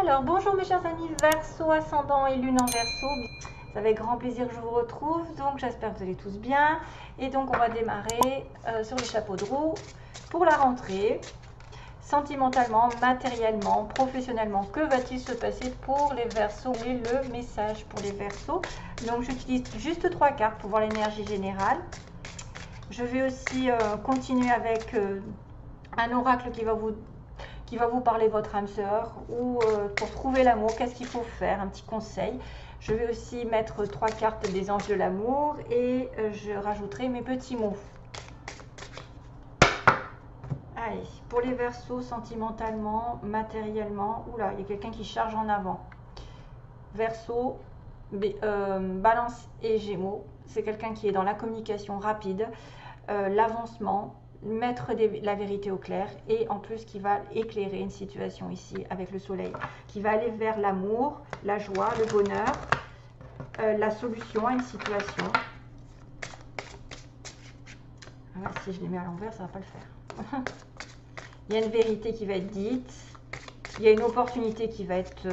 Alors, bonjour mes chers amis Verseau, ascendant et lune en Verseau. C'est avec grand plaisir que je vous retrouve, donc j'espère que vous allez tous bien. Et donc on va démarrer sur les chapeaux de roue pour la rentrée. Sentimentalement, matériellement, professionnellement, que va-t-il se passer pour les Verseaux? Quel est le message pour les Verseaux? Donc j'utilise juste 3 cartes pour voir l'énergie générale. Je vais aussi continuer avec un oracle qui va vous parler de votre âme sœur ou pour trouver l'amour, qu'est-ce qu'il faut faire, un petit conseil. Je vais aussi mettre 3 cartes des anges de l'amour et je rajouterai mes petits mots. Allez, pour les Verseaux, sentimentalement, matériellement, oula, il y a quelqu'un qui charge en avant. Verseau, Balance et Gémeaux, c'est quelqu'un qui est dans la communication rapide, l'avancement, mettre la vérité au clair et en plus qui va éclairer une situation ici avec le soleil, qui va aller vers l'amour, la joie, le bonheur, la solution à une situation. Ah, si je les mets à l'envers, ça va pas le faire. Il y a une vérité qui va être dite, il y a une opportunité qui va être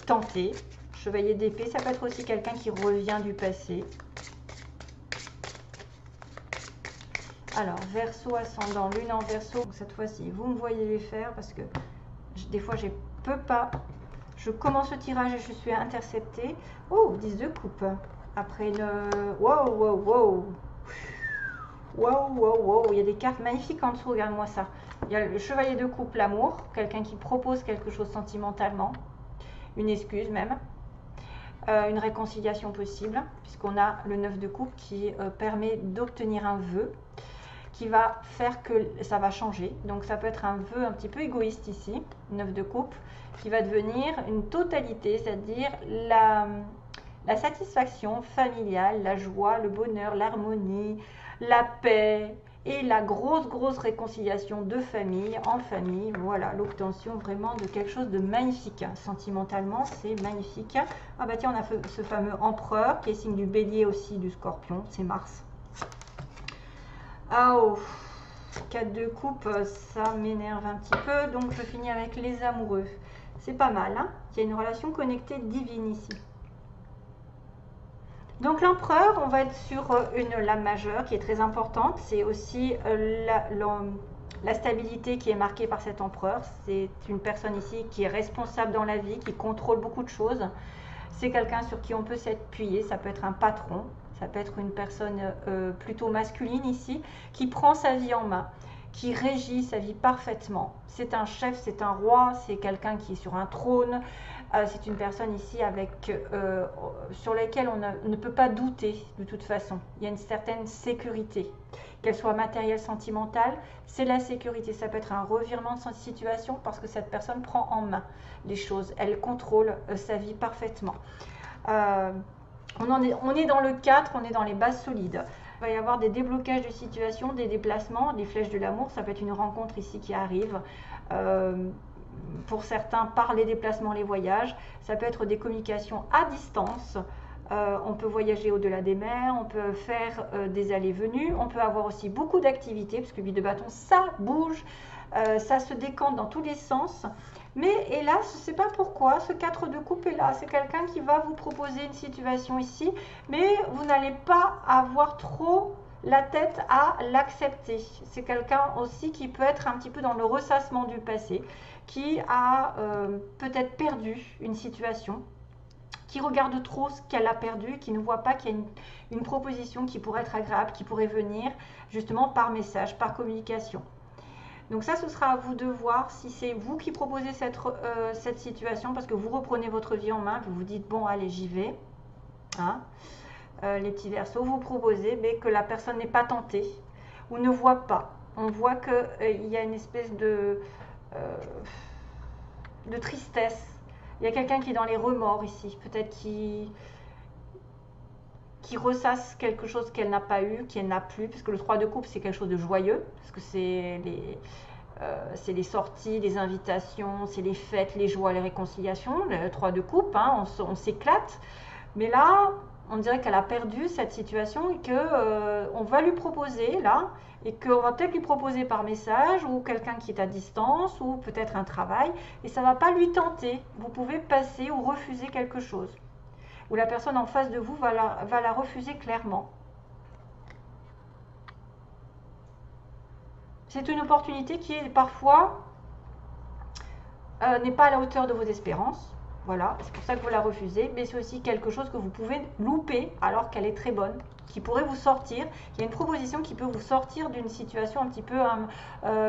tentée. Chevalier d'épée, ça peut être aussi quelqu'un qui revient du passé. Alors, Verseau, ascendant, lune en Verseau. Cette fois-ci, vous me voyez les faire parce que des fois, je peux pas. Je commence le tirage et je suis interceptée. Oh, 10 de coupe. Après le... Wow, wow, wow. Wow, wow, wow. Il y a des cartes magnifiques en dessous, regarde-moi ça. Il y a le chevalier de coupe, l'amour. Quelqu'un qui propose quelque chose sentimentalement. Une excuse même. Une réconciliation possible, puisqu'on a le 9 de coupe qui permet d'obtenir un vœu qui va faire que ça va changer. Donc ça peut être un vœu un petit peu égoïste ici, 9 de coupe, qui va devenir une totalité, c'est-à-dire la satisfaction familiale, la joie, le bonheur, l'harmonie, la paix et la grosse réconciliation de famille en famille. Voilà, l'obtention vraiment de quelque chose de magnifique. Sentimentalement, c'est magnifique. Ah bah tiens, on a ce fameux empereur qui est signe du bélier aussi, du scorpion, c'est Mars. Ah oh, 4 de coupe, ça m'énerve un petit peu, donc je finis avec les amoureux. C'est pas mal, hein? Il y a une relation connectée divine ici. Donc l'empereur, on va être sur une lame majeure qui est très importante. C'est aussi la stabilité qui est marquée par cet empereur. C'est une personne ici qui est responsable dans la vie, qui contrôle beaucoup de choses. C'est quelqu'un sur qui on peut s'appuyer, ça peut être un patron. Ça peut être une personne plutôt masculine ici, qui prend sa vie en main, qui régit sa vie parfaitement. C'est un chef, c'est un roi, c'est quelqu'un qui est sur un trône. C'est une personne ici sur laquelle on ne peut pas douter de toute façon. Il y a une certaine sécurité, qu'elle soit matérielle, sentimentale, c'est la sécurité. Ça peut être un revirement de situation parce que cette personne prend en main les choses. Elle contrôle sa vie parfaitement. On est dans le 4, on est dans les bases solides. Il va y avoir des déblocages de situation, des déplacements, des flèches de l'amour. Ça peut être une rencontre ici qui arrive. Pour certains, par les déplacements, les voyages. Ça peut être des communications à distance. On peut voyager au-delà des mers, on peut faire des allées-venues. On peut avoir aussi beaucoup d'activités, parce que 8 de bâton, ça bouge. Ça se décante dans tous les sens. Mais hélas, je ne sais pas pourquoi, ce 4 de coupe est là. C'est quelqu'un qui va vous proposer une situation ici, mais vous n'allez pas avoir trop la tête à l'accepter. C'est quelqu'un aussi qui peut être un petit peu dans le ressassement du passé, qui a peut-être perdu une situation, qui regarde trop ce qu'elle a perdu, qui ne voit pas qu'il y a une proposition qui pourrait être agréable, qui pourrait venir justement par message, par communication. Donc ça, ce sera à vous de voir si c'est vous qui proposez cette situation, parce que vous reprenez votre vie en main, vous vous dites, bon, allez, j'y vais. Hein, les petits Verseaux, vous proposez, mais que la personne n'est pas tentée ou ne voit pas. On voit qu'il y a une espèce de tristesse. Il y a quelqu'un qui est dans les remords ici, peut-être qui ressasse quelque chose qu'elle n'a pas eu, qu'elle n'a plus, parce que le 3 de coupe, c'est quelque chose de joyeux, parce que c'est les sorties, les invitations, c'est les fêtes, les joies, les réconciliations. Le 3 de coupe, hein, on s'éclate. Mais là, On dirait qu'elle a perdu cette situation et que on va lui proposer là, et qu'on va peut-être lui proposer par message ou quelqu'un qui est à distance ou peut-être un travail, et ça ne va pas lui tenter. Vous pouvez passer ou refuser quelque chose. Ou la personne en face de vous va la refuser clairement. C'est une opportunité qui est parfois n'est pas à la hauteur de vos espérances. Voilà, c'est pour ça que vous la refusez, mais c'est aussi quelque chose que vous pouvez louper alors qu'elle est très bonne, qui pourrait vous sortir. Il y a une proposition qui peut vous sortir d'une situation un petit peu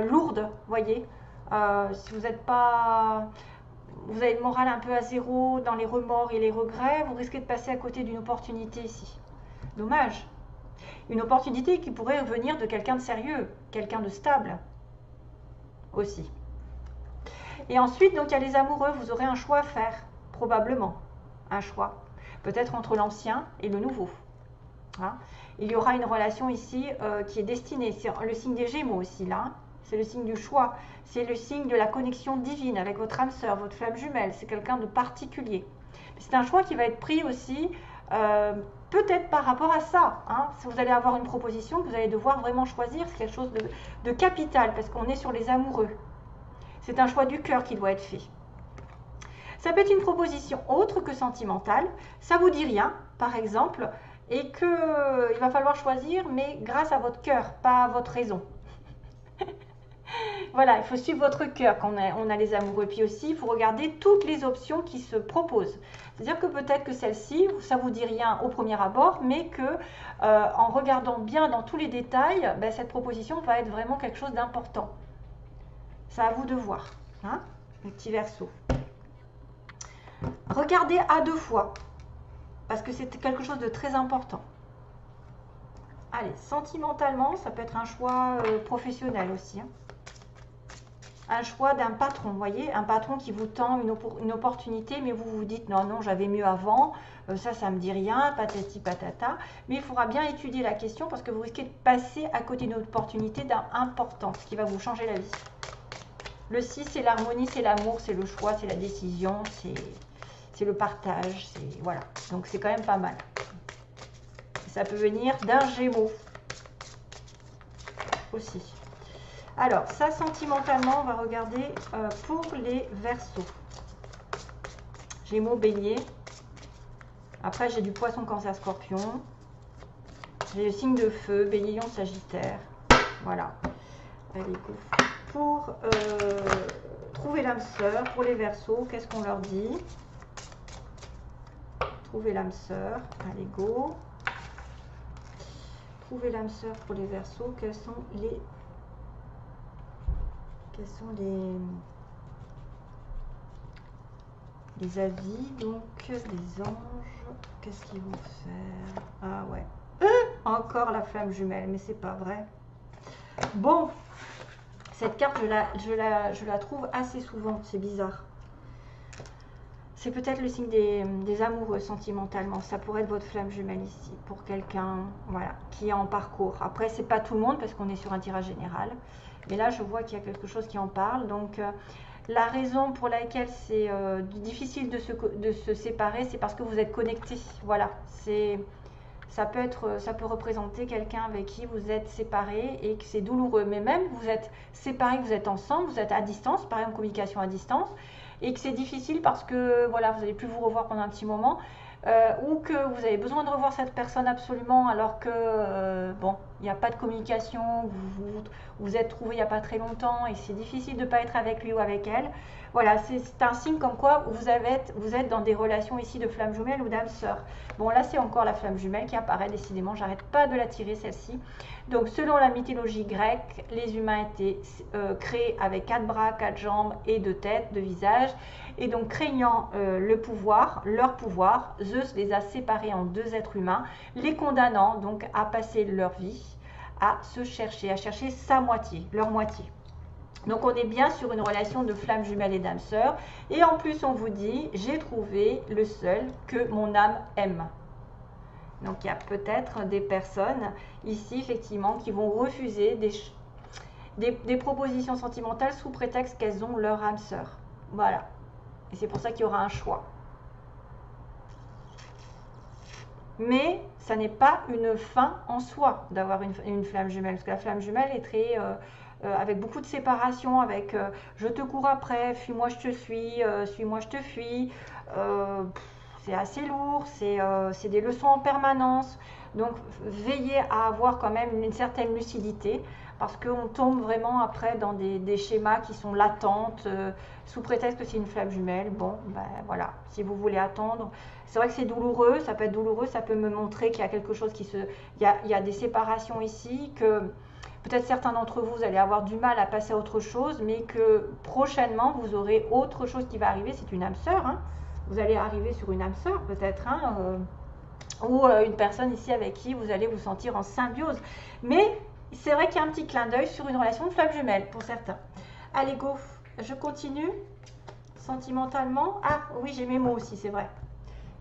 lourde, voyez. Si vous n'êtes pas... Vous avez le moral un peu à zéro, dans les remords et les regrets, vous risquez de passer à côté d'une opportunité ici. Dommage. Une opportunité qui pourrait venir de quelqu'un de sérieux, quelqu'un de stable aussi. Et ensuite, donc, il y a les amoureux, vous aurez un choix à faire, probablement, un choix. Peut-être entre l'ancien et le nouveau. Hein. Il y aura une relation ici qui est destinée, c'est le signe des Gémeaux aussi, là. C'est le signe du choix, c'est le signe de la connexion divine avec votre âme sœur, votre flamme jumelle, c'est quelqu'un de particulier. C'est un choix qui va être pris aussi, peut-être par rapport à ça. Hein. Si vous allez avoir une proposition, vous allez devoir vraiment choisir, c'est quelque chose de capital, parce qu'on est sur les amoureux. C'est un choix du cœur qui doit être fait. Ça peut être une proposition autre que sentimentale. Ça vous dit rien, par exemple, et qu'il va falloir choisir, mais grâce à votre cœur, pas à votre raison. Voilà, il faut suivre votre cœur quand on a les amoureux. Puis aussi, il faut regarder toutes les options qui se proposent. C'est-à-dire que peut-être que celle-ci, ça ne vous dit rien au premier abord, mais que en regardant bien dans tous les détails, ben, cette proposition va être vraiment quelque chose d'important. C'est à vous de voir, hein, les petits Verseaux. Regardez à 2 fois, parce que c'est quelque chose de très important. Allez, sentimentalement, ça peut être un choix professionnel aussi. Hein. Un choix d'un patron, vous voyez, un patron qui vous tend une opportunité, mais vous vous dites non, non, j'avais mieux avant, ça me dit rien, patati patata. Mais il faudra bien étudier la question parce que vous risquez de passer à côté d'une opportunité importante qui va vous changer la vie. Le 6, c'est l'harmonie, c'est l'amour, c'est le choix, c'est la décision, c'est le partage, c'est voilà. Donc c'est quand même pas mal. Ça peut venir d'un Gémeaux aussi. Alors, ça, sentimentalement, on va regarder pour les Verseaux. Gémeaux, Bélier. Après, j'ai du Poisson, Cancer, Scorpion. J'ai le signe de feu, Bélier, Lion, Sagittaire. Voilà. Allez, go. Pour trouver l'âme sœur, pour les Verseaux, qu'est-ce qu'on leur dit? Trouver l'âme sœur. Allez, go. Trouver l'âme sœur pour les Verseaux. Quels sont les avis, donc, des anges? Qu'est-ce qu'ils vont faire? Ah ouais. Encore la flamme jumelle, mais c'est pas vrai. Bon, cette carte, je la trouve assez souvent, c'est bizarre. C'est peut-être le signe des amoureux sentimentalement. Ça pourrait être votre flamme jumelle ici, pour quelqu'un voilà, qui est en parcours. Après, c'est pas tout le monde, parce qu'on est sur un tirage général. Mais là, je vois qu'il y a quelque chose qui en parle. Donc, la raison pour laquelle c'est difficile de se séparer, c'est parce que vous êtes connectés. Voilà, ça peut représenter quelqu'un avec qui vous êtes séparés et que c'est douloureux. Mais même, vous êtes séparés, vous êtes ensemble, vous êtes à distance, par exemple, communication à distance, et que c'est difficile parce que voilà, vous n'allez plus vous revoir pendant un petit moment. Ou que vous avez besoin de revoir cette personne absolument alors que bon, il n'y a pas de communication, vous êtes trouvés il n'y a pas très longtemps et c'est difficile de ne pas être avec lui ou avec elle. Voilà, c'est un signe comme quoi vous êtes dans des relations ici de flamme jumelle ou d'âme sœur. Bon, là c'est encore la flamme jumelle qui apparaît, décidément, j'arrête pas de la tirer celle-ci. Donc selon la mythologie grecque, les humains étaient créés avec 4 bras, 4 jambes et 2 têtes, 2 visages. Et donc craignant leur pouvoir, Zeus les a séparés en 2 êtres humains, les condamnant donc à passer leur vie à se chercher, à chercher sa moitié, leur moitié. Donc on est bien sur une relation de flamme jumelle et d'âme sœur. Et en plus on vous dit, j'ai trouvé le seul que mon âme aime. Donc il y a peut-être des personnes ici effectivement qui vont refuser des propositions sentimentales sous prétexte qu'elles ont leur âme sœur. Voilà. Et c'est pour ça qu'il y aura un choix. Mais ça n'est pas une fin en soi d'avoir une flamme jumelle, parce que la flamme jumelle est très avec beaucoup de séparation, avec je te cours après, fuis-moi je te suis, suis-moi je te fuis. C'est assez lourd, c'est des leçons en permanence. Donc veillez à avoir quand même une certaine lucidité, parce qu'on tombe vraiment après dans des schémas qui sont latentes, sous prétexte que c'est une flamme jumelle. Bon, ben voilà, si vous voulez attendre. C'est vrai que c'est douloureux, ça peut être douloureux, ça peut me montrer qu'il y a quelque chose qui se... il y a des séparations ici, que peut-être certains d'entre vous, vous allez avoir du mal à passer à autre chose, mais que prochainement, vous aurez autre chose qui va arriver. C'est une âme sœur, hein. Vous allez arriver sur une âme sœur peut-être, hein, ou une personne ici avec qui vous allez vous sentir en symbiose. Mais c'est vrai qu'il y a un petit clin d'œil sur une relation de flamme jumelle pour certains. Allez, go, je continue. Sentimentalement, ah oui, j'ai mes mots aussi, c'est vrai.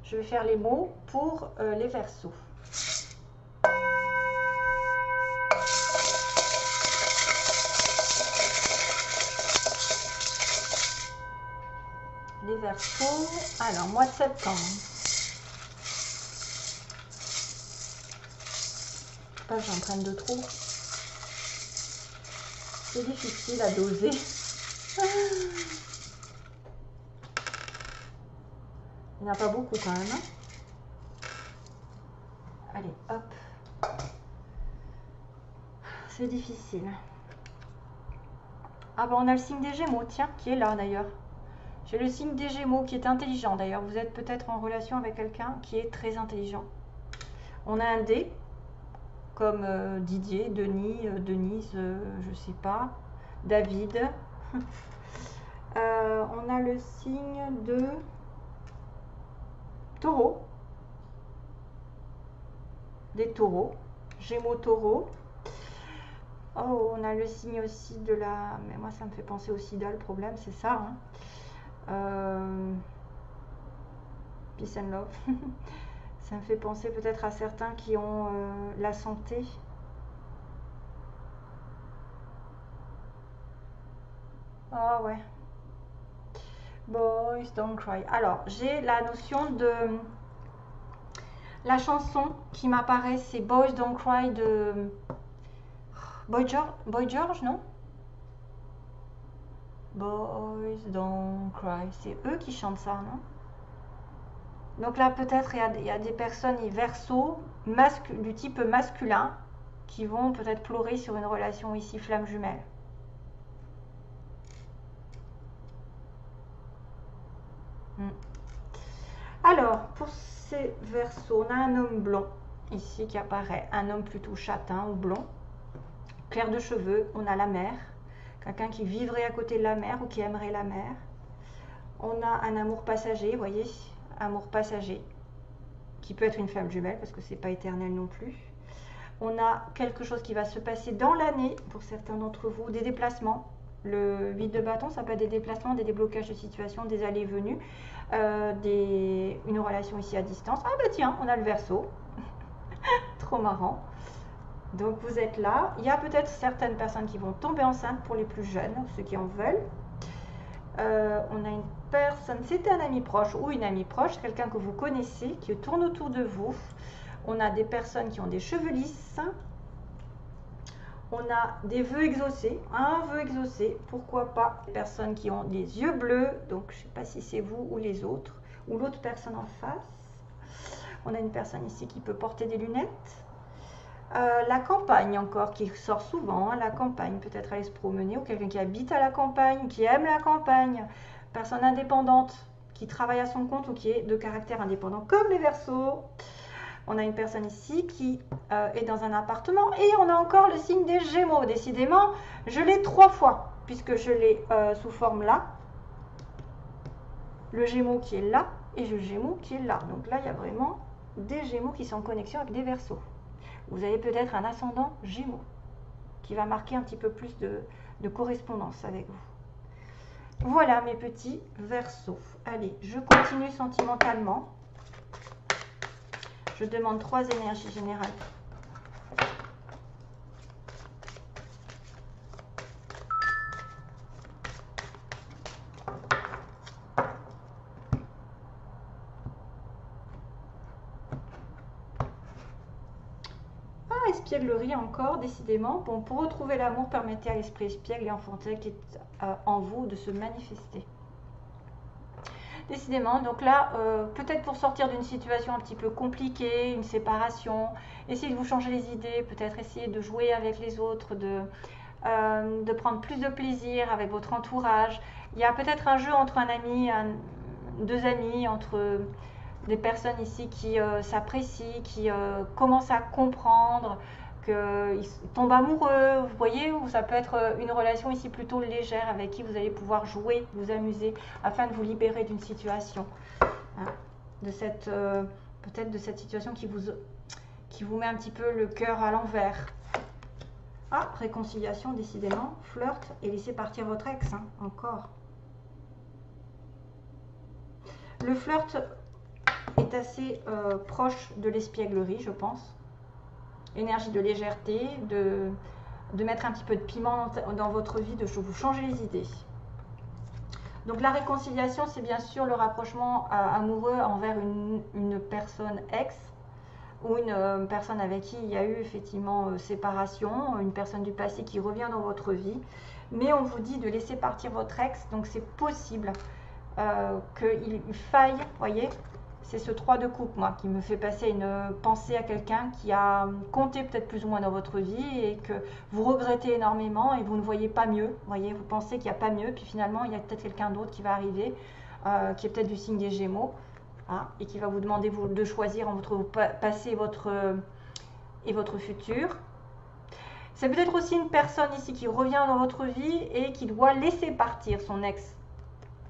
Je vais faire les mots pour les Verseaux. Les Verseaux, alors mois de septembre. Pas que j'en prenne de trop. C'est difficile à doser. Il n'y en a pas beaucoup quand même. Hein. Allez, hop. C'est difficile. Ah bah on a le signe des Gémeaux, tiens, qui est là d'ailleurs. J'ai le signe des Gémeaux qui est intelligent d'ailleurs. Vous êtes peut-être en relation avec quelqu'un qui est très intelligent. On a un D, comme Didier, Denis, Denise, je sais pas, David. On a le signe de Taureau. Des taureaux. Gémeaux, taureau. Oh, on a le signe aussi de la... Mais moi, ça me fait penser au sida, le problème, c'est ça. Hein. Peace and love. Ça me fait penser peut-être à certains qui ont la santé. Ah ouais. Boys don't cry. Alors, j'ai la notion de... La chanson qui m'apparaît, c'est Boys Don't Cry de... Boy George, non? Boys Don't Cry. C'est eux qui chantent ça, non? Donc là, peut-être, il y a des personnes Verseaux du type masculin qui vont peut-être pleurer sur une relation ici flamme jumelle. Alors, pour ces Verseaux, on a un homme blond ici qui apparaît. Un homme plutôt châtain ou blond. Clair de cheveux, on a la mer. Quelqu'un qui vivrait à côté de la mer ou qui aimerait la mer. On a un amour passager, vous voyez, amour passager, qui peut être une flamme jumelle parce que c'est pas éternel non plus. On a quelque chose qui va se passer dans l'année pour certains d'entre vous, des déplacements. Le 8 de bâton, ça peut être des déplacements, des déblocages de situation, des allées et venues, une relation ici à distance. Ah bah tiens, on a le Verseau. Trop marrant. Donc vous êtes là. Il y a peut-être certaines personnes qui vont tomber enceintes pour les plus jeunes, ceux qui en veulent. On a une personne, c'était un ami proche ou une amie proche, quelqu'un que vous connaissez, qui tourne autour de vous. On a des personnes qui ont des cheveux lisses. On a des vœux exaucés, un vœu exaucé, pourquoi pas. Des personnes qui ont des yeux bleus, donc je ne sais pas si c'est vous ou les autres, ou l'autre personne en face. On a une personne ici qui peut porter des lunettes. La campagne encore, qui sort souvent, hein, la campagne, peut-être aller se promener, ou quelqu'un qui habite à la campagne, qui aime la campagne, personne indépendante, qui travaille à son compte ou qui est de caractère indépendant, comme les Verseaux. On a une personne ici qui est dans un appartement, et on a encore le signe des Gémeaux. Décidément, je l'ai 3 fois, puisque je l'ai sous forme là, le Gémeaux qui est là, et le Gémeaux qui est là. Donc là, il y a vraiment des Gémeaux qui sont en connexion avec des Verseaux. Vous avez peut-être un ascendant Gémeaux qui va marquer un petit peu plus de correspondance avec vous. Voilà mes petits Verseaux. Allez, je continue sentimentalement. Je demande 3 énergies générales. l'espièglerie encore, décidément. Bon, pour retrouver l'amour, permettez à l'esprit espiègle et enfantin qui est en vous de se manifester. Décidément, donc là, peut-être pour sortir d'une situation un petit peu compliquée, une séparation, essayez de vous changer les idées, peut-être essayer de jouer avec les autres, de prendre plus de plaisir avec votre entourage. Il y a peut-être un jeu entre un ami, deux amis, entre des personnes ici qui s'apprécient, qui commencent à comprendre, qu'ils tombent amoureux, vous voyez, ou ça peut être une relation ici plutôt légère avec qui vous allez pouvoir jouer, vous amuser, afin de vous libérer d'une situation, hein, de cette peut-être de cette situation qui vous met un petit peu le cœur à l'envers. Ah, réconciliation, décidément, flirt et laissez partir votre ex, hein, encore. Le flirt est assez proche de l'espièglerie, je pense. Énergie de légèreté, de mettre un petit peu de piment dans votre vie, de vous changer les idées. Donc la réconciliation, c'est bien sûr le rapprochement amoureux envers une personne ex ou une personne avec qui il y a eu effectivement séparation, une personne du passé qui revient dans votre vie. Mais on vous dit de laisser partir votre ex, donc c'est possible qu'il faille, voyez, c'est ce 3 de coupe, moi, qui me fait passer une pensée à quelqu'un qui a compté peut-être plus ou moins dans votre vie et que vous regrettez énormément et vous ne voyez pas mieux. Vous voyez, vous pensez qu'il n'y a pas mieux, puis finalement, il y a peut-être quelqu'un d'autre qui va arriver, qui est peut-être du signe des Gémeaux, hein, et qui va vous demander de choisir entre votre passé et votre futur. C'est peut-être aussi une personne ici qui revient dans votre vie et qui doit laisser partir son ex.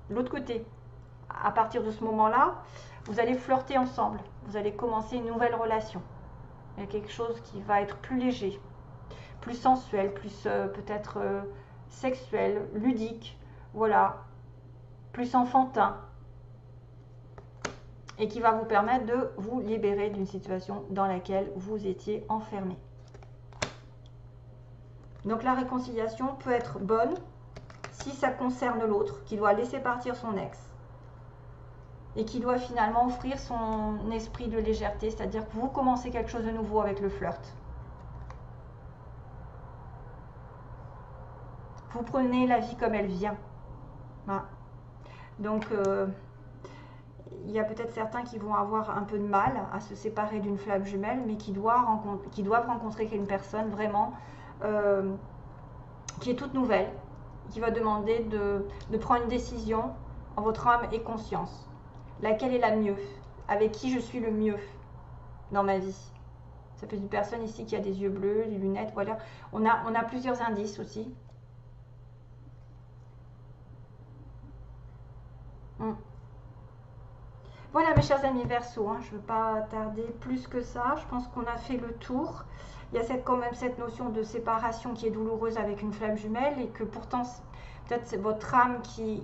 De l'autre côté, à partir de ce moment-là, vous allez flirter ensemble, vous allez commencer une nouvelle relation. Il y a quelque chose qui va être plus léger, plus sensuel, plus peut-être sexuel, ludique, voilà, plus enfantin, et qui va vous permettre de vous libérer d'une situation dans laquelle vous étiez enfermé. Donc la réconciliation peut être bonne si ça concerne l'autre, qui doit laisser partir son ex. Et qui doit finalement offrir son esprit de légèreté, c'est-à-dire que vous commencez quelque chose de nouveau avec le flirt. Vous prenez la vie comme elle vient. Voilà. Donc, il y a peut-être certains qui vont avoir un peu de mal à se séparer d'une flamme jumelle, mais qui doivent rencontrer une personne vraiment qui est toute nouvelle, qui va demander de prendre une décision en votre âme et conscience. Laquelle est la mieux? Avec qui je suis le mieux dans ma vie? Ça peut être une personne ici qui a des yeux bleus, des lunettes, voilà. On a plusieurs indices aussi. Voilà mes chers amis Verseau, hein, je ne veux pas tarder plus que ça. Je pense qu'on a fait le tour. Il y a quand même cette notion de séparation qui est douloureuse avec une flamme jumelle et que pourtant... Peut-être c'est votre âme qui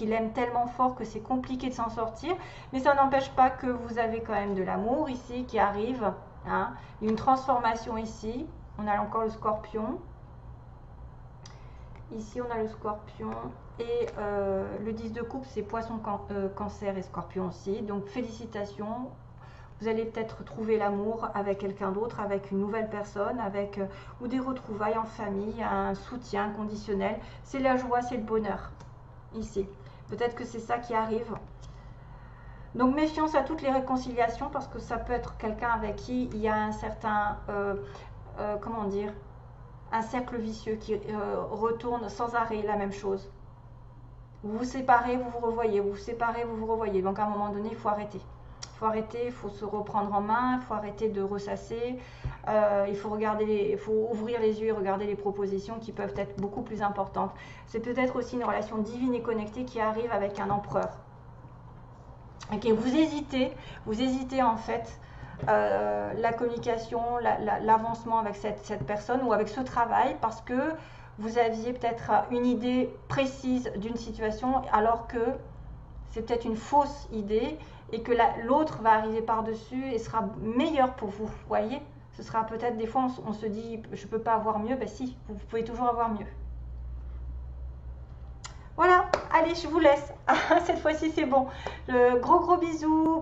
l'aime tellement fort que c'est compliqué de s'en sortir. Mais ça n'empêche pas que vous avez quand même de l'amour ici qui arrive. Hein. Une transformation ici. On a encore le scorpion. Ici, on a le scorpion. Et le 10 de coupe, c'est poisson, cancer et scorpion aussi. Donc, félicitations. Vous allez peut-être trouver l'amour avec quelqu'un d'autre, avec une nouvelle personne, ou des retrouvailles en famille, un soutien conditionnel. C'est la joie, c'est le bonheur, ici. Peut-être que c'est ça qui arrive. Donc méfiance à toutes les réconciliations, parce que ça peut être quelqu'un avec qui il y a un certain, comment dire, un cercle vicieux qui retourne sans arrêt la même chose. Vous vous séparez, vous vous revoyez, vous vous séparez, vous vous revoyez. Donc à un moment donné, il faut arrêter. Il faut arrêter, il faut se reprendre en main, il faut arrêter de ressasser, il faut ouvrir les yeux et regarder les propositions qui peuvent être beaucoup plus importantes. C'est peut-être aussi une relation divine et connectée qui arrive avec un empereur. Okay, vous hésitez en fait la communication, l'avancement avec cette personne ou avec ce travail parce que vous aviez peut-être une idée précise d'une situation alors que c'est peut-être une fausse idée et que l'autre va arriver par-dessus et sera meilleur pour vous, voyez. Ce sera peut-être, des fois, on se dit, je ne peux pas avoir mieux. Ben si, vous pouvez toujours avoir mieux. Voilà, allez, je vous laisse. Cette fois-ci, c'est bon. Gros bisous.